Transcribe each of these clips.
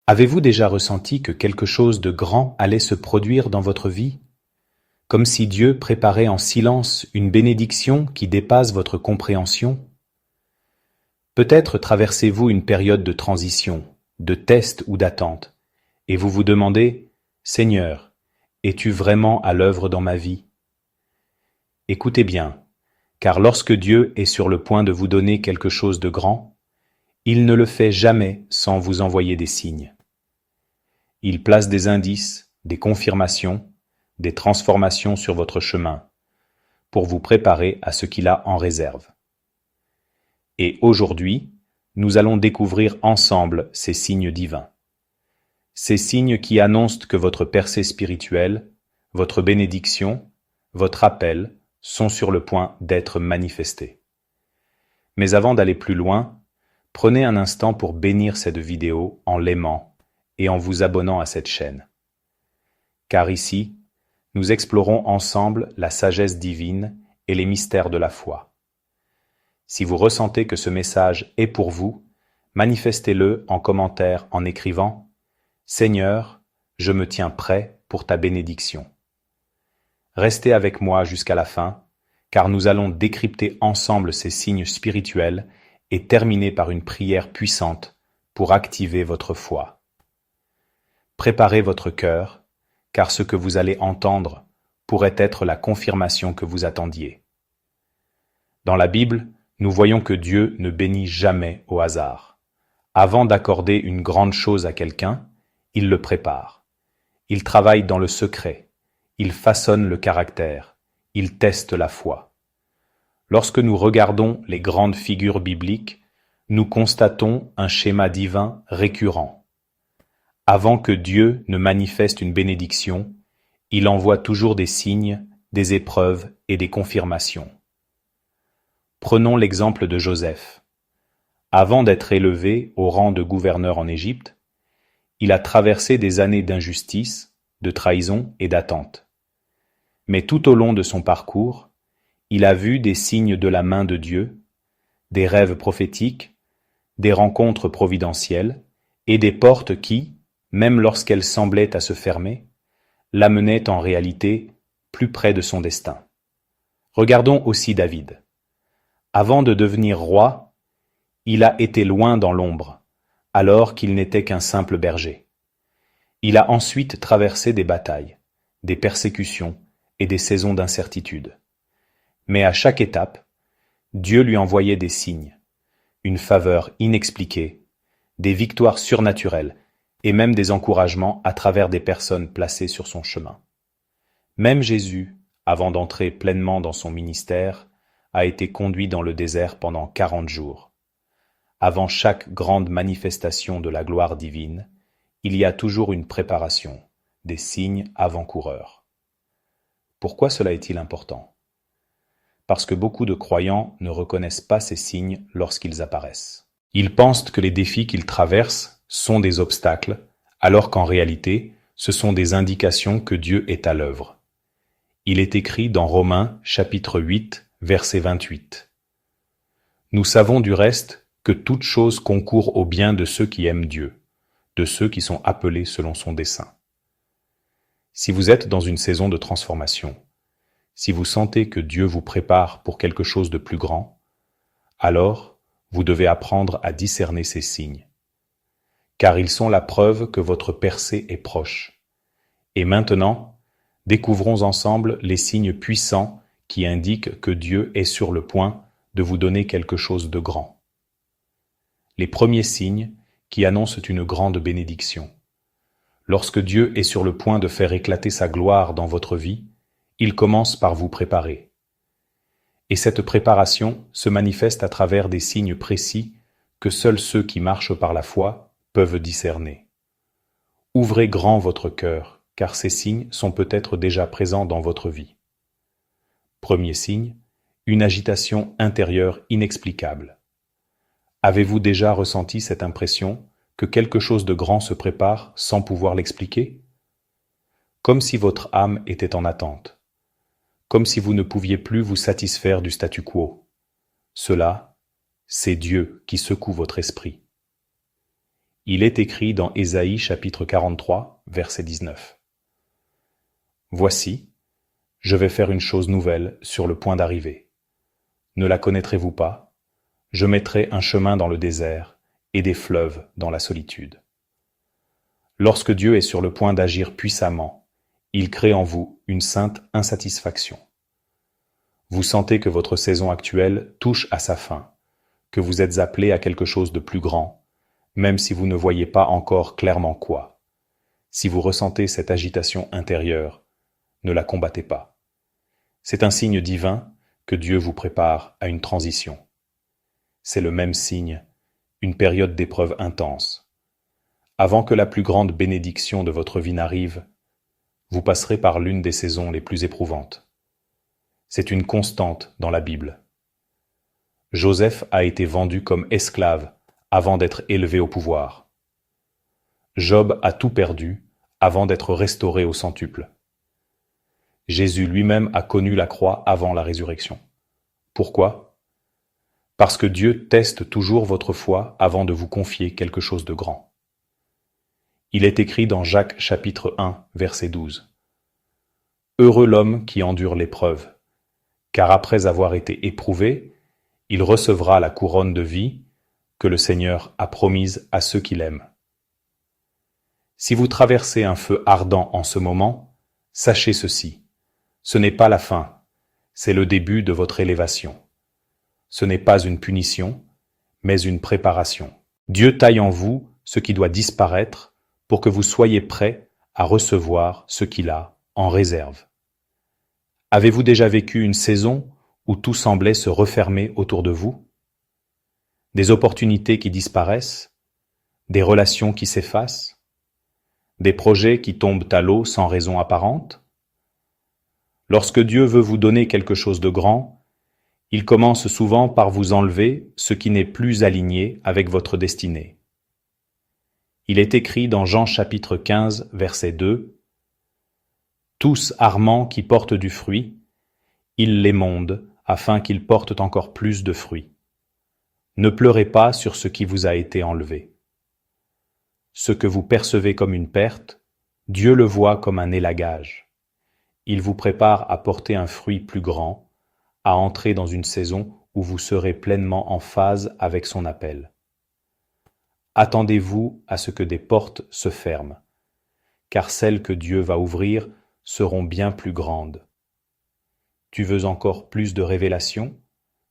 Avez-vous déjà ressenti que quelque chose de grand allait se produire dans votre vie? Comme si Dieu préparait en silence une bénédiction qui dépasse votre compréhension? Peut-être traversez-vous une période de transition, de test ou d'attente, et vous vous demandez, Seigneur, es-tu vraiment à l'œuvre dans ma vie? Écoutez bien, car lorsque Dieu est sur le point de vous donner quelque chose de grand, il ne le fait jamais sans vous envoyer des signes. Il place des indices, des confirmations, des transformations sur votre chemin, pour vous préparer à ce qu'il a en réserve. Et aujourd'hui, nous allons découvrir ensemble ces signes divins. Ces signes qui annoncent que votre percée spirituelle, votre bénédiction, votre appel sont sur le point d'être manifestés. Mais avant d'aller plus loin, prenez un instant pour bénir cette vidéo en l'aimant et en vous abonnant à cette chaîne. Car ici, nous explorons ensemble la sagesse divine et les mystères de la foi. Si vous ressentez que ce message est pour vous, manifestez-le en commentaire en écrivant « Seigneur, je me tiens prêt pour ta bénédiction ». Restez avec moi jusqu'à la fin, car nous allons décrypter ensemble ces signes spirituels et terminer par une prière puissante pour activer votre foi. Préparez votre cœur, car ce que vous allez entendre pourrait être la confirmation que vous attendiez. Dans la Bible, nous voyons que Dieu ne bénit jamais au hasard. Avant d'accorder une grande chose à quelqu'un, il le prépare. Il travaille dans le secret. Il façonne le caractère. Il teste la foi. Lorsque nous regardons les grandes figures bibliques, nous constatons un schéma divin récurrent. Avant que Dieu ne manifeste une bénédiction, il envoie toujours des signes, des épreuves et des confirmations. Prenons l'exemple de Joseph. Avant d'être élevé au rang de gouverneur en Égypte, il a traversé des années d'injustice, de trahison et d'attente. Mais tout au long de son parcours, il a vu des signes de la main de Dieu, des rêves prophétiques, des rencontres providentielles et des portes qui, même lorsqu'elles semblaient à se fermer, l'amenaient en réalité plus près de son destin. Regardons aussi David. Avant de devenir roi, il a été loin dans l'ombre, alors qu'il n'était qu'un simple berger. Il a ensuite traversé des batailles, des persécutions et des saisons d'incertitude. Mais à chaque étape, Dieu lui envoyait des signes, une faveur inexpliquée, des victoires surnaturelles et même des encouragements à travers des personnes placées sur son chemin. Même Jésus, avant d'entrer pleinement dans son ministère, a été conduit dans le désert pendant 40 jours. Avant chaque grande manifestation de la gloire divine, il y a toujours une préparation, des signes avant-coureurs. Pourquoi cela est-il important? Parce que beaucoup de croyants ne reconnaissent pas ces signes lorsqu'ils apparaissent. Ils pensent que les défis qu'ils traversent sont des obstacles, alors qu'en réalité, ce sont des indications que Dieu est à l'œuvre. Il est écrit dans Romains chapitre 8, verset 28. Nous savons du reste que toute chose concourt au bien de ceux qui aiment Dieu, de ceux qui sont appelés selon son dessein. Si vous êtes dans une saison de transformation, si vous sentez que Dieu vous prépare pour quelque chose de plus grand, alors vous devez apprendre à discerner ces signes, car ils sont la preuve que votre percée est proche. Et maintenant, découvrons ensemble les signes puissants qui indiquent que Dieu est sur le point de vous donner quelque chose de grand. Les premiers signes qui annoncent une grande bénédiction. Lorsque Dieu est sur le point de faire éclater sa gloire dans votre vie, il commence par vous préparer. Et cette préparation se manifeste à travers des signes précis que seuls ceux qui marchent par la foi peuvent discerner. Ouvrez grand votre cœur, car ces signes sont peut-être déjà présents dans votre vie. Premier signe, une agitation intérieure inexplicable. Avez-vous déjà ressenti cette impression que quelque chose de grand se prépare sans pouvoir l'expliquer? Comme si votre âme était en attente, comme si vous ne pouviez plus vous satisfaire du statu quo. Cela, c'est Dieu qui secoue votre esprit. Il est écrit dans Ésaïe chapitre 43, verset 19. Voici, je vais faire une chose nouvelle sur le point d'arriver. Ne la connaîtrez-vous pas? Je mettrai un chemin dans le désert et des fleuves dans la solitude. Lorsque Dieu est sur le point d'agir puissamment, il crée en vous une sainte insatisfaction. Vous sentez que votre saison actuelle touche à sa fin, que vous êtes appelé à quelque chose de plus grand, même si vous ne voyez pas encore clairement quoi. Si vous ressentez cette agitation intérieure, ne la combattez pas. C'est un signe divin que Dieu vous prépare à une transition. C'est le même signe, une période d'épreuve intense. Avant que la plus grande bénédiction de votre vie n'arrive, vous passerez par l'une des saisons les plus éprouvantes. C'est une constante dans la Bible. Joseph a été vendu comme esclave avant d'être élevé au pouvoir. Job a tout perdu avant d'être restauré au centuple. Jésus lui-même a connu la croix avant la résurrection. Pourquoi? Parce que Dieu teste toujours votre foi avant de vous confier quelque chose de grand. Il est écrit dans Jacques chapitre 1, verset 12. Heureux l'homme qui endure l'épreuve, car après avoir été éprouvé, il recevra la couronne de vie que le Seigneur a promise à ceux qui l'aiment. Si vous traversez un feu ardent en ce moment, sachez ceci, ce n'est pas la fin, c'est le début de votre élévation. Ce n'est pas une punition, mais une préparation. Dieu taille en vous ce qui doit disparaître pour que vous soyez prêts à recevoir ce qu'il a en réserve. Avez-vous déjà vécu une saison où tout semblait se refermer autour de vous? Des opportunités qui disparaissent, des relations qui s'effacent, des projets qui tombent à l'eau sans raison apparente? Lorsque Dieu veut vous donner quelque chose de grand, il commence souvent par vous enlever ce qui n'est plus aligné avec votre destinée. Il est écrit dans Jean chapitre 15, verset 2, « Tous armants qui portent du fruit, il les monde afin qu'ils portent encore plus de fruits. Ne pleurez pas sur ce qui vous a été enlevé. Ce que vous percevez comme une perte, Dieu le voit comme un élagage. Il vous prépare à porter un fruit plus grand, à entrer dans une saison où vous serez pleinement en phase avec son appel. Attendez-vous à ce que des portes se ferment, car celles que Dieu va ouvrir seront bien plus grandes. Tu veux encore plus de révélations?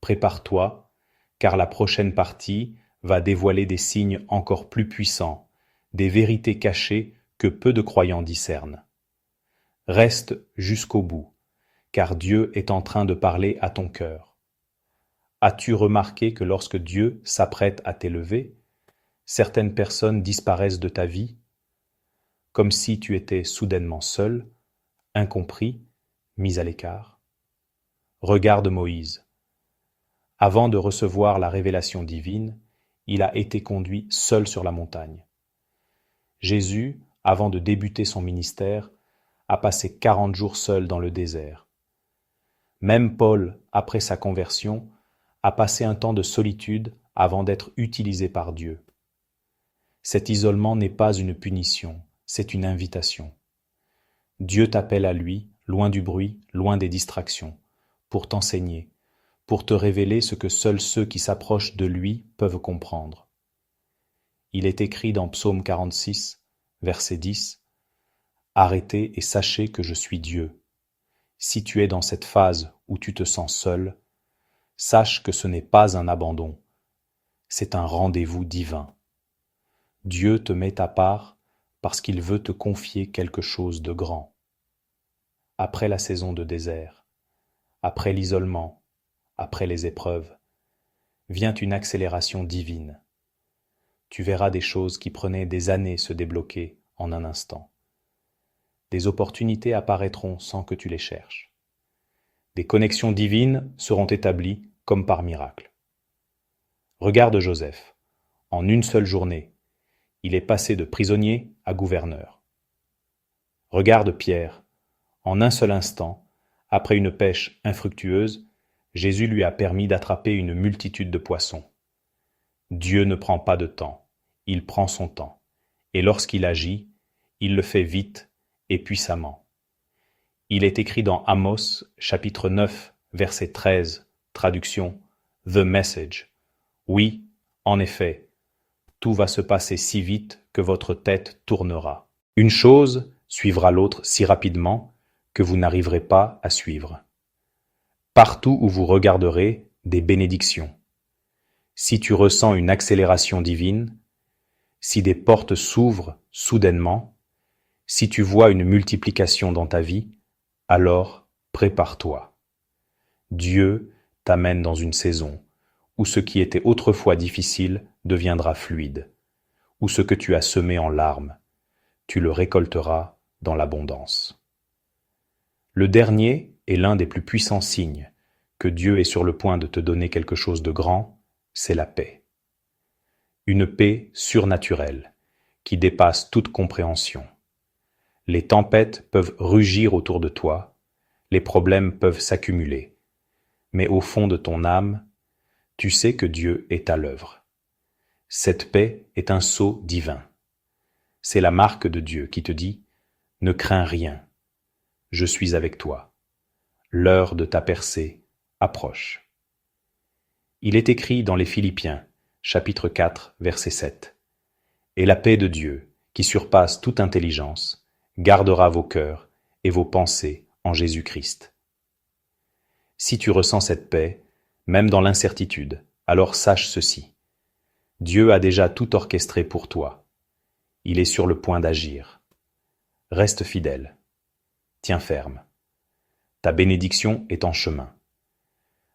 Prépare-toi, car la prochaine partie va dévoiler des signes encore plus puissants, des vérités cachées que peu de croyants discernent. Reste jusqu'au bout, car Dieu est en train de parler à ton cœur. As-tu remarqué que lorsque Dieu s'apprête à t'élever, certaines personnes disparaissent de ta vie, comme si tu étais soudainement seul, incompris, mis à l'écart? Regarde Moïse. Avant de recevoir la révélation divine, il a été conduit seul sur la montagne. Jésus, avant de débuter son ministère, a passé 40 jours seul dans le désert. Même Paul, après sa conversion, a passé un temps de solitude avant d'être utilisé par Dieu. Cet isolement n'est pas une punition, c'est une invitation. Dieu t'appelle à lui, loin du bruit, loin des distractions, pour t'enseigner, pour te révéler ce que seuls ceux qui s'approchent de lui peuvent comprendre. Il est écrit dans Psaume 46, verset 10, « Arrêtez et sachez que je suis Dieu. Si tu es dans cette phase où tu te sens seul, sache que ce n'est pas un abandon, c'est un rendez-vous divin. Dieu te met à part parce qu'il veut te confier quelque chose de grand. Après la saison de désert, après l'isolement, après les épreuves, vient une accélération divine. Tu verras des choses qui prenaient des années se débloquer en un instant. Des opportunités apparaîtront sans que tu les cherches. Des connexions divines seront établies comme par miracle. Regarde Joseph. En une seule journée, il est passé de prisonnier à gouverneur. Regarde Pierre. En un seul instant, après une pêche infructueuse, Jésus lui a permis d'attraper une multitude de poissons. Dieu ne prend pas de temps. il prend son temps, et lorsqu'il agit, il le fait vite et puissamment. Il est écrit dans Amos, chapitre 9, verset 13, traduction The Message. Oui, en effet, tout va se passer si vite que votre tête tournera. Une chose suivra l'autre si rapidement que vous n'arriverez pas à suivre. Partout où vous regarderez, des bénédictions. Si tu ressens une accélération divine, si des portes s'ouvrent soudainement, si tu vois une multiplication dans ta vie, alors prépare-toi. Dieu t'amène dans une saison où ce qui était autrefois difficile deviendra fluide, où ce que tu as semé en larmes, tu le récolteras dans l'abondance. Le dernier est l'un des plus puissants signes que Dieu est sur le point de te donner quelque chose de grand, c'est la paix. Une paix surnaturelle qui dépasse toute compréhension. Les tempêtes peuvent rugir autour de toi, les problèmes peuvent s'accumuler, mais au fond de ton âme, tu sais que Dieu est à l'œuvre. Cette paix est un sceau divin. C'est la marque de Dieu qui te dit « Ne crains rien, je suis avec toi. L'heure de ta percée approche. » Il est écrit dans les Philippiens, chapitre 4, verset 7. « Et la paix de Dieu, qui surpasse toute intelligence, gardera vos cœurs et vos pensées en Jésus-Christ. » Si tu ressens cette paix, même dans l'incertitude, alors sache ceci. Dieu a déjà tout orchestré pour toi. Il est sur le point d'agir. Reste fidèle. Tiens ferme. Ta bénédiction est en chemin.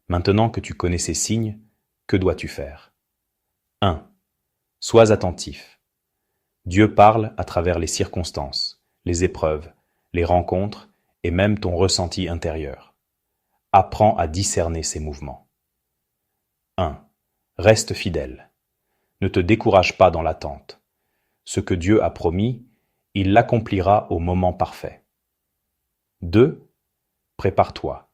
Maintenant que tu connais ces signes, que dois-tu faire? 1. Sois attentif. Dieu parle à travers les circonstances, les épreuves, les rencontres et même ton ressenti intérieur. Apprends à discerner ces mouvements. 1. Reste fidèle. Ne te décourage pas dans l'attente. Ce que Dieu a promis, il l'accomplira au moment parfait. 2. Prépare-toi.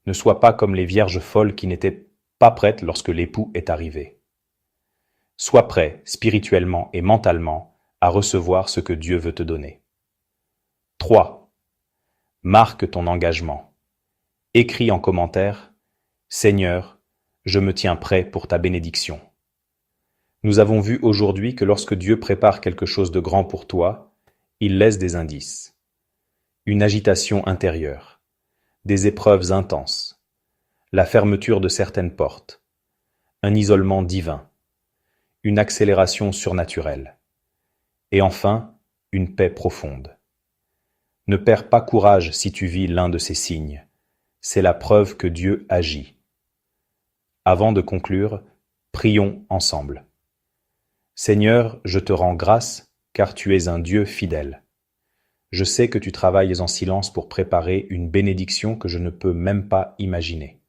Ne sois pas comme les vierges folles qui n'étaient pas prêtes lorsque l'époux est arrivé. Sois prêt, spirituellement et mentalement, à recevoir ce que Dieu veut te donner. 3. Marque ton engagement. Écris en commentaire « Seigneur, je me tiens prêt pour ta bénédiction. » Nous avons vu aujourd'hui que lorsque Dieu prépare quelque chose de grand pour toi, il laisse des indices. Une agitation intérieure, des épreuves intenses, la fermeture de certaines portes, un isolement divin, une accélération surnaturelle, et enfin, une paix profonde. Ne perds pas courage si tu vis l'un de ces signes. C'est la preuve que Dieu agit. Avant de conclure, prions ensemble. Seigneur, je te rends grâce, car tu es un Dieu fidèle. Je sais que tu travailles en silence pour préparer une bénédiction que je ne peux même pas imaginer.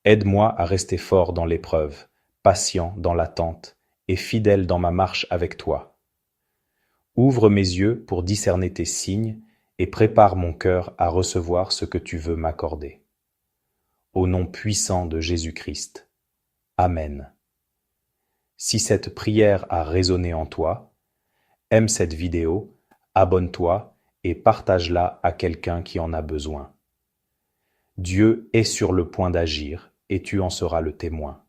Aide-moi à rester fort dans l'épreuve, patient dans l'attente et fidèle dans ma marche avec toi. Ouvre mes yeux pour discerner tes signes et prépare mon cœur à recevoir ce que tu veux m'accorder. Au nom puissant de Jésus-Christ. Amen. Si cette prière a résonné en toi, aime cette vidéo, abonne-toi et partage-la à quelqu'un qui en a besoin. Dieu est sur le point d'agir et tu en seras le témoin.